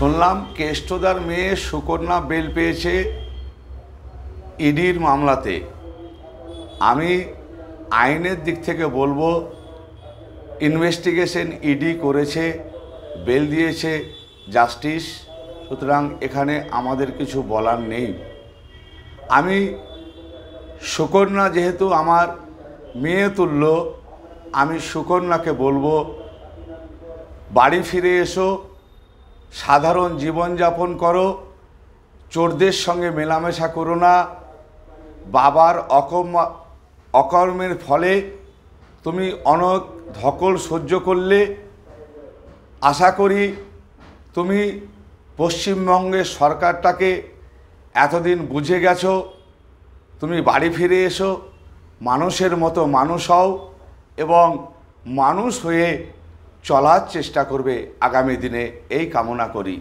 শুনলাম কেষ্টদার মেয়ে সুকন্যা বেল পেয়েছে ইডির মামলাতে। আমি আইনের দিক থেকে বলবো, ইনভেস্টিগেশন ইডি করেছে, বেল দিয়েছে জাস্টিস, সুতরাং এখানে আমাদের কিছু বলার নেই। আমি সুকন্যা যেহেতু আমার মেয়ে তুল্য, আমি সুকন্যাকে বলবো বাড়ি ফিরে এসো, সাধারণ জীবনযাপন করো, চোরদের সঙ্গে মেলামেশা করো না। বাবার অকর্মের ফলে তুমি অনেক ধকল সহ্য করলে। আশা করি তুমি পশ্চিমবঙ্গের সরকারটাকে এতদিন বুঝে গেছো। তুমি বাড়ি ফিরে এসো, মানুষের মতো মানুষ হও এবং মানুষ হয়ে চলার চেষ্টা করবে আগামী দিনে, এই কামনা করি।